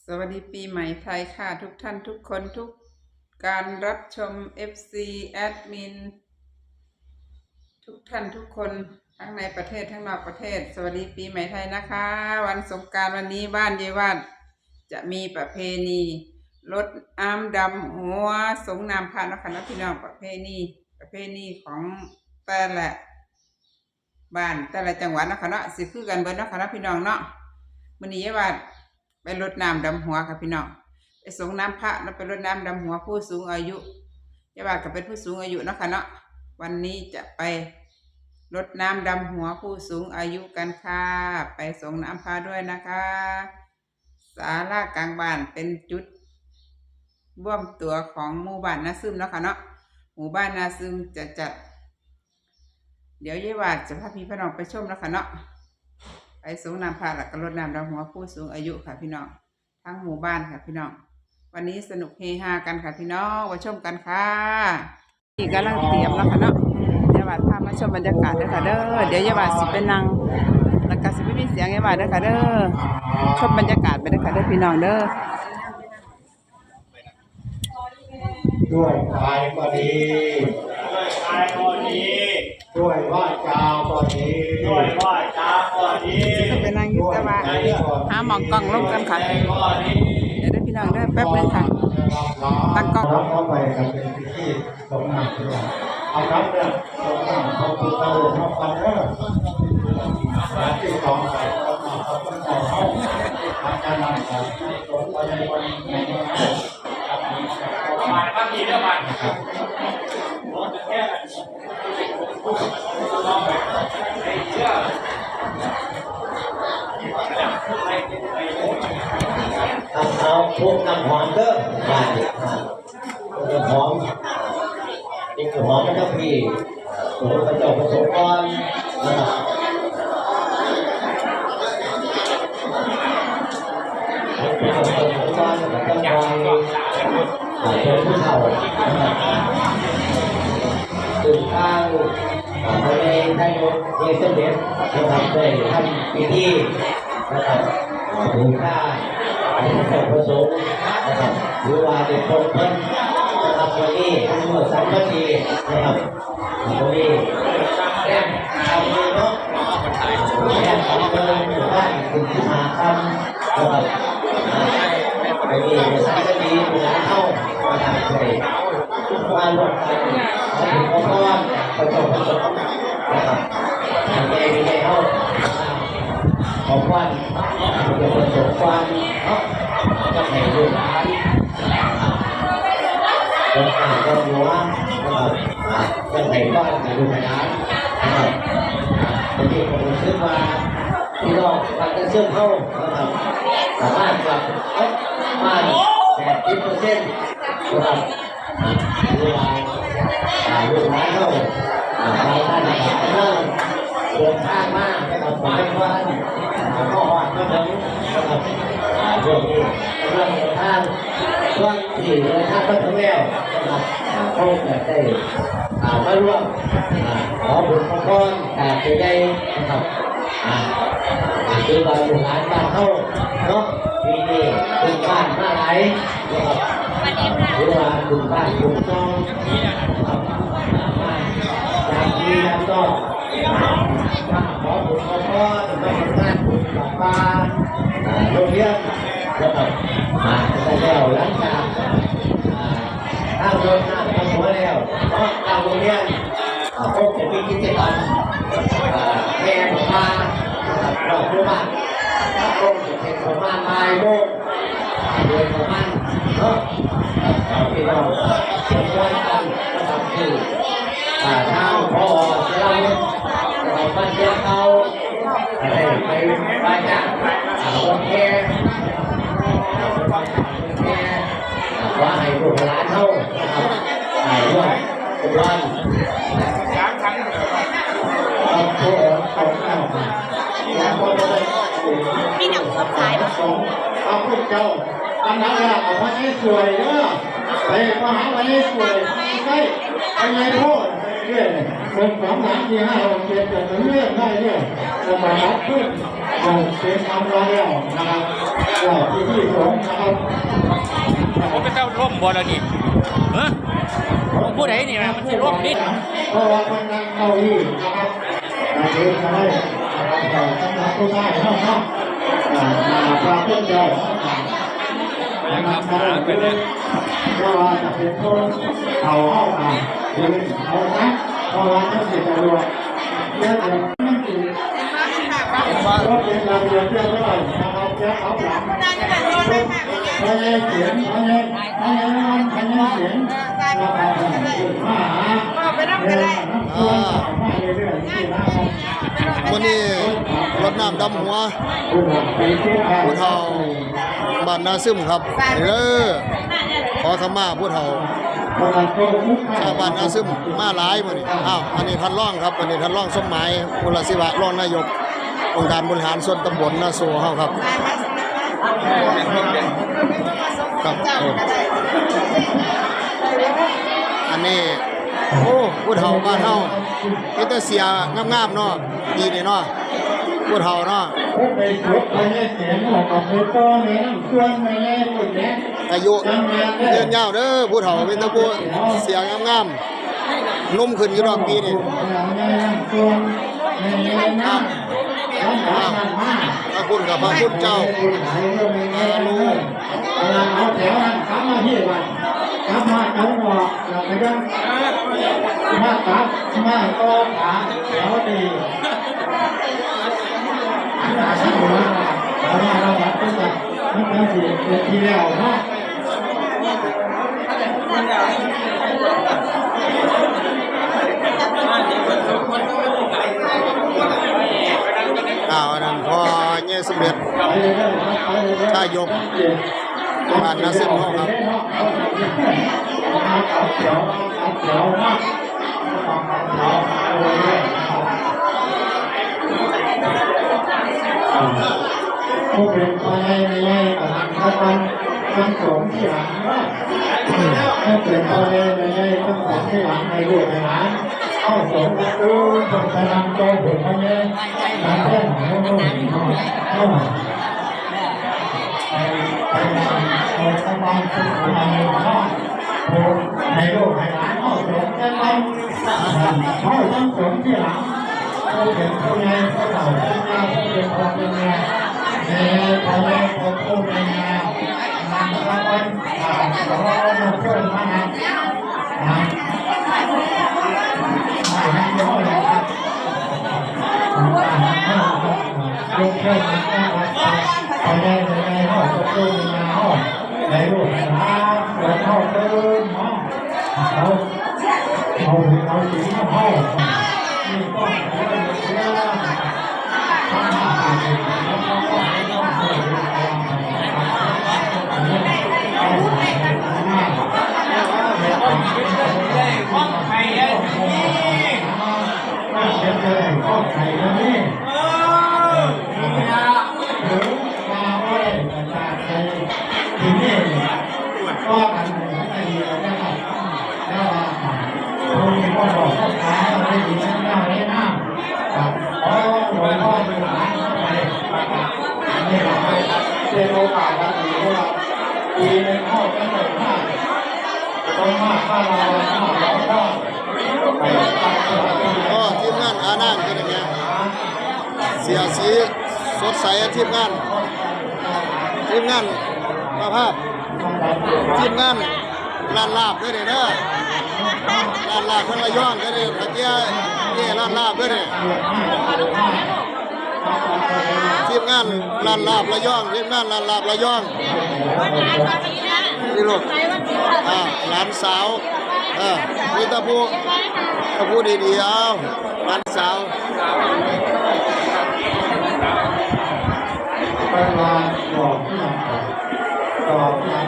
สวัสดีปีใหม่ไทยค่ะทุกท่านทุกคนทุกการรับชม FC แอดมินทุกท่านทุกคนทั้งในประเทศทั้งนอกประเทศสวัสดีปีใหม่ไทยนะคะวันสงกรานต์วันนี้บ้านเยวาดจะมีประเพณีรดน้ำดำหัวสงน้ำพระนะคะนะพี่น้องประเพณีของแต่ละบ้านแต่ละจังหวัดนะคะเนาะสิคือกันเบิดนะคะนะพี่น้องเนาะมื้อนี้เยวาดไปรดน้ำดำหัวค่ะพี่น้องไปสงน้ำพระแล้วไปรดน้ำดำหัวผู้สูงอายุเยวาดก็เป็นผู้สูงอายุนะคะเนาะวันนี้จะไปรดน้ำดำหัวผู้สูงอายุกันค่ะไปส่งน้ำพระด้วยนะคะศาลากลางบ้านเป็นจุดร่วมตัวของหมู่บ้านนาซึมนะคะเนาะหมู่บ้านนาซึมจะจัดเดี๋ยวเยวาดจะพาพี่น้องไปชมนะคะเนาะไปส่งน้ำพระแล้วก็รดน้ำดำหัวผู้สูงอายุค่ะพี่น้องทั้งหมู่บ้านค่ะพี่น้องวันนี้สนุกเฮฮากันค่ะพี่น้องมาชมกันค่ะนี่กำลังเตรียมแล้วค่ะเนาะเยวาดพามาชมบรรยากาศด้วยค่ะเด้อเดี๋ยวเยวาดสิเป็นนางแล้วก็สิไม่มีเสียงเยวาดด้วยค่ะเด้อชมบรรยากาศไปด้วยค่ะเด้อพี่น้องเด้อด้วยกายก็ดีด้วยว่าจาก็ดีเป็นนางยุทธวาหาหมองกล้องลงกันค่ะเดี๋ยวได้พี่น้องได้แป๊บนึงค่ะตั้งกล้องรับเข้าไปกันเป็นพิธีสงฆ์นามด้วยเอาครับเนี่ยสงฆ์นามเขาคือเราทำกันเด้อและที่สองไปสงฆ์นามเขาเป็นใจเขาอาจารย์นำกันสงฆ์ไปในวันนี้มาบ้านดีเด้อบ้านครับเอาพวกน้ำหอมเด้อได้น้ำหอมนี่คือหอมพระเจ้าพี่หลวงพระเจ้าประสงค์ก่อนนะครับพระเจ้าประสงค์ก่อนพระเจ้าเป็นผู้เฒ่าตื่นข้าวภายในได้เยซูเดชนะครับได้ทำพิธีนะครับถึงข้าพระเจ้าประสงค์นะครับหรือว่าเด็กคนเพิ่นนะครับวันนี้ทั้งหมด3 ปีนะครับวันนี้แก้มทำเลยเนาะแก้มทำเลยหมู่บ้านถึงที่มาทำนะครับวันนี้3 ปีหมู่บ้านเข้านะครับเลยทุกวันรวมกันถึงพ่อพระเจ้าประสงค์นะครับในเข้าของวันจะประสบความจะให้ลูกหลานจะให้ครอบครัวจะให้บ้านให้ลูกหลานนะครับบางทีผมรู้สึกว่าพี่น้องมันจะเชื่อมเข้านะครับสามารถกลับบ้าน80%นะครับเวลาลูกหลานเข้าไปท่านนะครับเดินทางมากนะครับไปวันก็ว่าก็ถึงนะครับเรื่องทางช่วงที่เดินทางก็ถึงแล้วนะครับเขาจะได้มาร่วมขอบุญขอพรแต่จะได้นะครับคือว่าลูกหลานบ้านเขาเนาะปีนี้ถึงบ้านมาไหลนะครับหรือว่าถึงบ้านถึงช่องจากนี้แล้วก็ขอบุญขอพรต้องทำงานบุญกับบ้านโรงเรียนนะครับจะได้แล้วหลังจากตั้งโรงงานตั้งหัวแล้วก็ตั้งโรงเรียนพวกจะมีกิจกรรมแห่ประมาณดอกบัวบานพวกจะเป็นประมาณไม้โบกเดือนประมาณพี่น้องเชื่อมกันนะครับคือทางพ่อเจ้าเราบ้านเจ้าเขาอะไรไปบ้านจ้าคนแก่ว่าให้ลูกหลานเขาให้ด้วยวันเอาตัวเอาข้าวมานี่หนังคนขายป่ะเอาพวกเจ้าอันนั้นแหละเอาพระเยซูเลยเนาะไปมหาวิทยาลัยสวยใช่ไปไงพ่อเรื่อย1 2 3 4 5 6 7จะเลื่อนได้เนี่ยจะมารับขึ้นเป็นทำแล้วนะครับ ที่สงฆ์นะครับ ผมก็เจ้าร่มบอลนี่เออผมพูดไหนนี่นะมันจะร่มนิด เพราะว่ามันนั่งเก้าอี้นะครับเดินมาได้นะครับสำหรับผู้ได้เท่านั้นพระพุทธเจ้านะครับเพราะว่าจะเป็นคนเอาเข้ามาเดินเอานะเพราะว่าต้องเสียตัวเยอะเลยนั่นคือก็เป็นการเรียนเรื่องอะไรนะครับจะเอาหลังพอได้เสียงพอได้เสียงวันนี้รถน้ำดำหัวผู้เฒ่าบ้านนาซึมครับขอขมาผู้เฒ่าชาวบ้านนาซึมมาหลายมื้อนี้อันนี้ท่านรองครับอันนี้ท่านรองสมหมายบุรศิวะรองนายกองค์การบริหารส่วนตำบลนาโซเฮาครับอันนี้โอ้ผู้เฒ่าบ้านเฮามีแต่เสียงามๆเนาะดีนี่เนาะผู้เฒ่าเนาะอายุยืนยาวเด้อผู้เฒ่าเป็นตะผู้เสียงามๆนุ่มขึ้นอยู่ดอกปีนี่พระคุณกับพระคุณเจ้าลูกเอาแถวนั้นทำมาที่วันทำมาเอาหอกเราไปกันมาตัดมาก็ขาแล้วดีสักหัวเราแบบก็จะไม่ต้องเสียทีเดียวนะอันนั้นพอเงี้ยสมเด็จถ้ายกบ้านนาซึมเฮาครับผู้เป็นพ่อใหญ่ไม่ใหญ่ก็ต้องสมที่หลังว่าผู้เป็นพ่อใหญ่ไม่ใหญ่ต้องสมที่หลังในลูกในหลานเข้าสมกันดูต้องพลังโตเป็นพ่อใหญ่การแก้ไขโน่นเข้าไปสบายสุขสบายเข้าในลูกในหลานเข้าสมกันไปเข้าต้องสมที่หลังผู้เป็นพ่อใหญ่ผู้เฒ่าผู้ยาวผู้เป็นพ่อเป็นแม่พอแล้วพอพูดในงานนะครับว่าเราช่วยมานะให้ย้อนนะครับยกเลิกนะครับพอได้ในห้องพูดในงานห้องในรูปนะเราเข้าเติมห้องเอาสีห้องนี่ก็เป็นโอกาสดีว่าปีนึงเข้ากันเลยมากต้องมากถ้าเราก็ทีมงานอานันต์เป็นยังไงเสียสีสดใสทีมงานมาภาพทีมงานลานลาบด้วยเด้อลานลาบเพิ่นระยองก็ได้ตะเกียลานลาบด้วยทีมงานลานลาบระยองทีมงานลานลาบระยองนี่ลูกหลานสาวมีตะพูดีๆเอาหลานสาวไปลาดอกที่ดอกที่ลา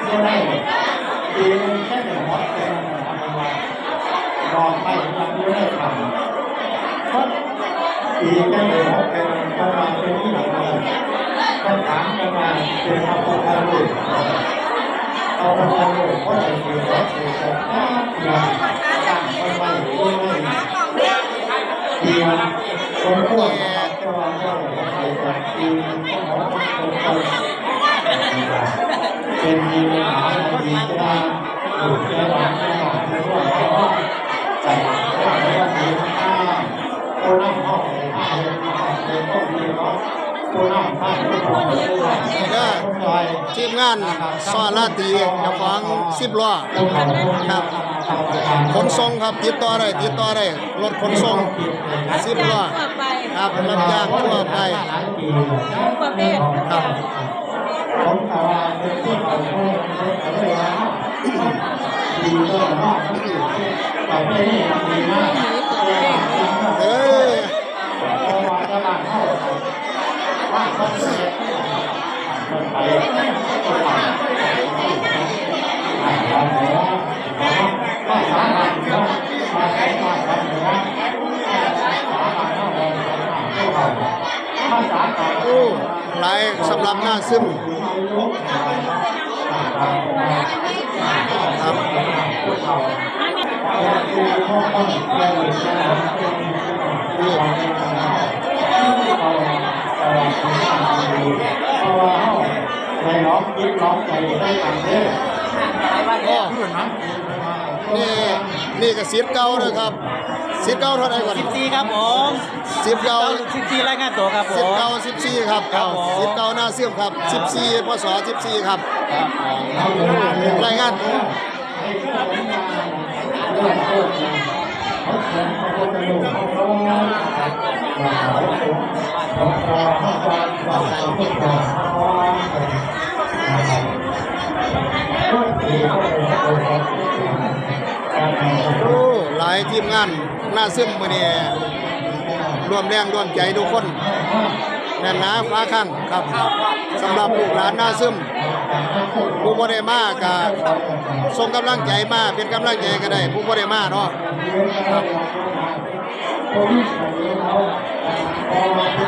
ไม่ได้ปีนึงแค่1วันรอไปยังไม่ได้ทำอีกแค่1วันเป็นประมาณเป็นที่หลังเลยต้องถามกันมาเป็นคำพูดกันเลยเอาไปทำเลยเพราะจะอยู่รถอยู่สองอย่างต่างกันไปด้วยดีวัน เป็นมีหาดีจ้าถูกเจ้าหน้าที่ใส่ข้าวแล้วมีข้าวโอ้น้ำข้าวข้าวเป็นต้นดีเนาะโอ้น้ำข้าวเป็นต้นดีเนาะ ทีมงานซ้อลาตีเจ้าของ10ล้อครับขนส่งครับติดต่อได้รถขนส่ง10ล้อครับรับจ้างทั่วไป ประเภท ครับ ผมขอเป็นที่ขอโทษเลยนะดีก็มากแต่ไม่ได้ดีมาก เออ ตลาดเข้าว่าเขาไปก็สามารถมาใช้ก่อนกันนะภาษาต่าง โอ้หลายสำหรับหน้าซึมครับ ในร้องยิ้มร้องใจได้ต่างเด้อ ก็นี่ก็สิทธิ์เก่าเลยครับสิทธิ์เก่าเท่าไหร่ก่อน 14ครับผม สิทธิ์เก่า 14รายงานตัวครับผ สิบ ม เก้า14ครับ ครับผม สิบเก้าหน้าเสื่อมครับ14พศ14ครับรายงาน โอ้หลายทีมงานหน้าซึมมื้อนี้ร่วมแรงร่วมใจทุกคนแน่นหนาฟ้าข้างครับสำหรับลูกหลานหน้าซึมผู้บ่ได้มาก็ส่งกำลังใจมาเป็นกำลังใจก็ได้ผู้บ่ได้มาเนาะครับ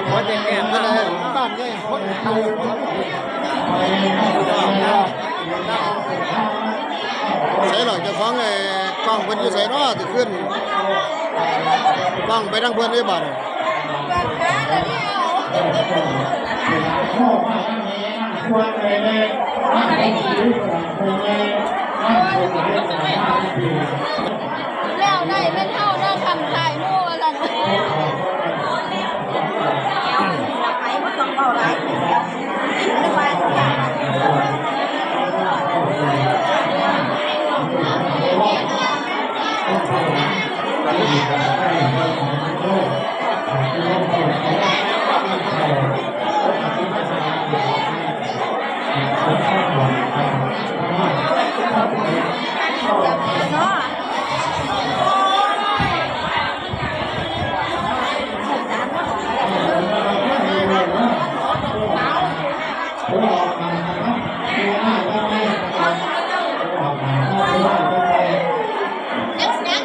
คนแก่ๆก็ได้บ้านใหญ่คนใส่หรอกเจ้าของไอ้กล้องเพิ่นอยู่ไสเนาะสิขึ้นกล้องไปทางเพิ่นได้บัด แล้วได้ไม่เท่าได้คำถ่ายมู่อะไรไปไม่ต้องเบาไรไม่ไปทุกอย่างเนาะ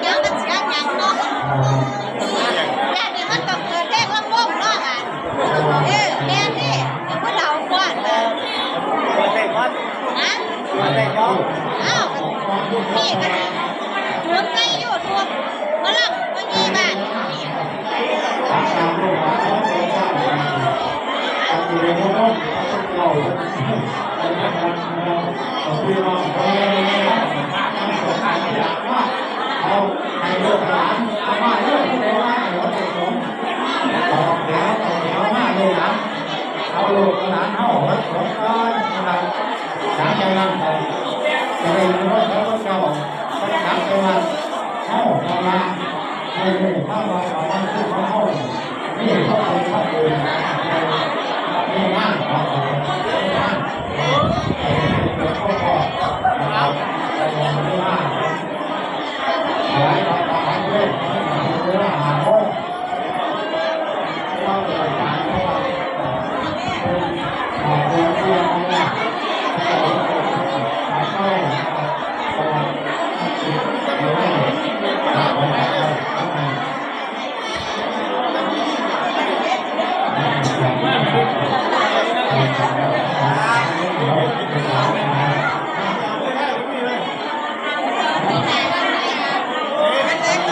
ยังมันเสียงยังเนาะแม่นี่มันต้องเกิดเพลงลำวงเนาะอ่ะแม่นี่ยังบ่เดาก่อนนะอ้าวนี่ก็ถูกใจอยู่ถูกมาลังมายี่บ้านเอาลูกหลานเอาไว้ก่อนนะครับสามใจมันจะได้รู้ว่าเขาเก่าสามใจมันเอาเอามาให้ลูกเข้ามาเอามาขึ้นมาเอานี่เขาเป็นเขาเป็นนี่มากเอามากเขาพอเอาไม่มากหลายต่อไปด้วยเรื่องหาโมกเราเกิดการเพราะว่า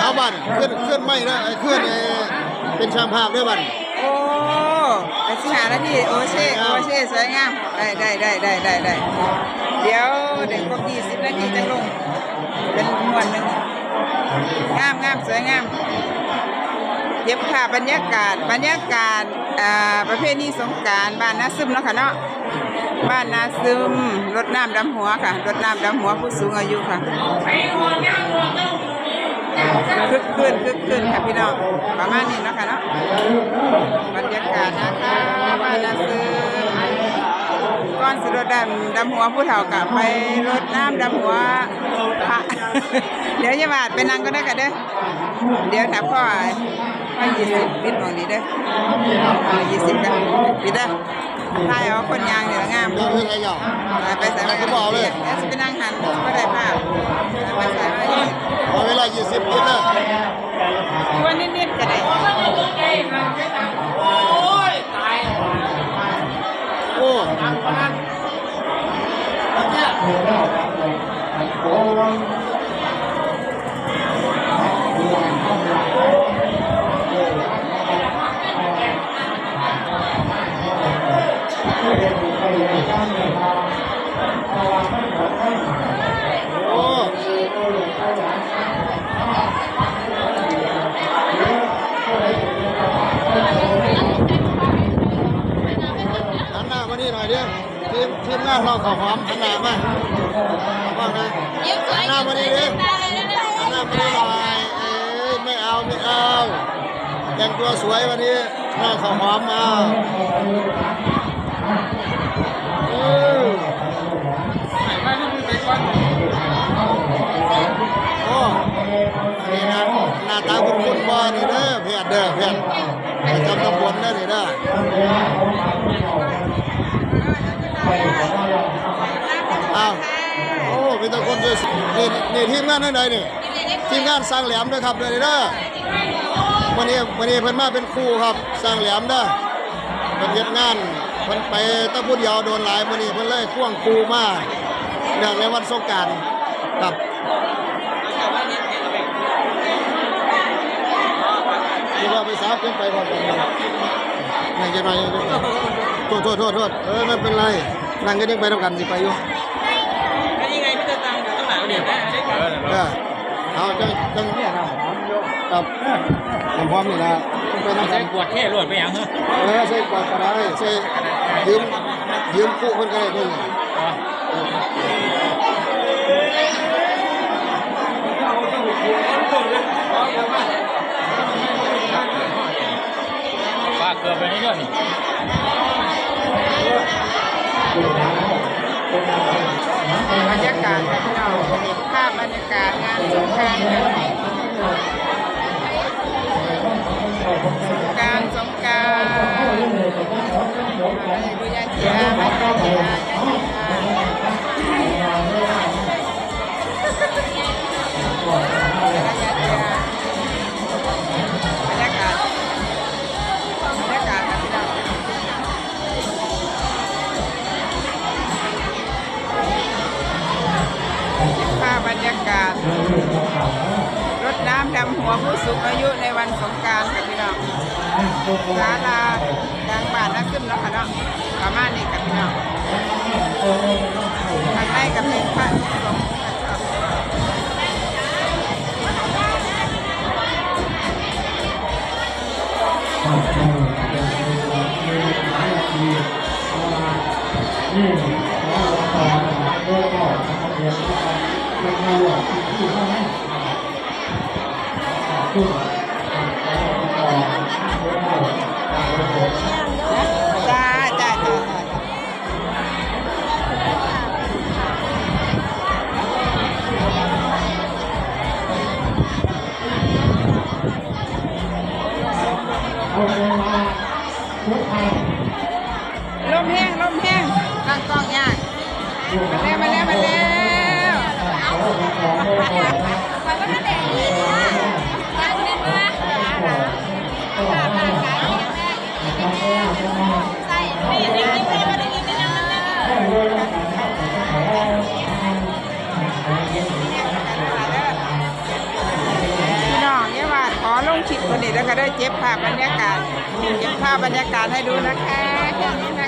เอาบ้านขึ้นไม่ได้ขึ้น เป็นช่างภาพด้วยบัด โอ้ไปสิหาแล้วนี่โอเช่สวยงามได้เดี๋ยวครบ20นาทีจะลงเป็นม้วนหนึงงามสวยงามเก็บภาพบรรยากาศประเพณีสงกรานต์บ้านนาซึมเนาะค่ะเนาะบ้านนาซึมรดน้ำดำหัวค่ะรดน้ำดำหัวผู้สูงอายุค่ะคึกคืนค่ะพี่น้องประมาณนี้เนาะค่ะเนาะบรรยากาศนะคะบ้านนาซึมก่อนสิรดดำหัวผู้เฒ่ากะไปรดน้ำดำหัวพระ เดี๋ยวจะบาดไปนั่งก็ได้กันเด้อเดี๋ยวถ้าพ่อ20ปิดหมองนี้เด้อ20กันปิดเด้อถ่ายเอาคนยางนี่ละงาม ยังคือไงหยอก ไปใส่มากันบอกเลยแล้วจะไปนั่งหันก็ได้ภาพไปใส่มาอย่างนี้ พอเวลา20นิดเด้อ ตัวนิดๆก็ได้ โอ้ โอ้หันหน้ามานี่หน่อยเด้อทีมงานเราข้าวหอมหันหน้ามาว่าไงหันหน้ามานี่ดิหันหน้ามานี่หน่อยไม่เอาแต่งตัวสวยวันนี้หน้าข้าวหอมมาโอ้นี่นะหน้าตาคุณบ่นี่เด้อเพียรประจำตำบลเด้อนี่เด้ออ้าวโอ้เป็นตะคนสวยนี่ทีมงานนั่นใดนี่ทีมงานสร้างแหลมด้วยครับเด้อนี่เด้อวันนี้เพิ่นมาเป็นครูครับสร้างแหลมเด้อเพิ่นเฮ็ดงานเพิ่นไปตะพูดยาวโดนหลายมื้อนี้เพิ่นเลยควงครูมาเนื่องในวันสงกรานต์ครับนี่ว่าไปสาวขึ้นไปพร้อมกันนั่งจะหน่อยโทษไม่เป็นไรนั่งก็ยังไปทำกันสิไปอยู่เอาจังกับผมพร้อมนี่นะไปทำกั ใส่ น กวดเท่รวดไปยังเหรอ ใส่กวาดก็ได้ใส่ยืมคู่คนก็ได้ด้วย ฝากเกือบไปนี่ด้วยนี่ บรรยากาศค่ะพี่น้องภาพบรรยากาศงานสงกรานต์ค่ะสงกรานต์ดูยาเจียมาเจียบรรยากาศค่ะพี่น้องภาพบรรยากาศรดน้ำดำหัวผู้สูงอายุในวันสงกรานต์ค่ะพี่น้องศาลากลางบ้านนักขึ้นแล้วค่ะเนาะประมาณนี้ค่ะพี่น้องข้างในกับเป็นพระสงฆ์จ้าลมแห้งตั้งกล้องยากมาแล้วไปก็ไม่ได้ยินนะยังเล่นมาใส่ไม่ได้ยินไม่ได้ยินไม่ได้พี่น้องเนี่ยว่าขอลงคลิปตัวนี้แล้วกัน ได้เก็บภาพบรรยากาศให้ดูนะคะแค่นี้นะคะ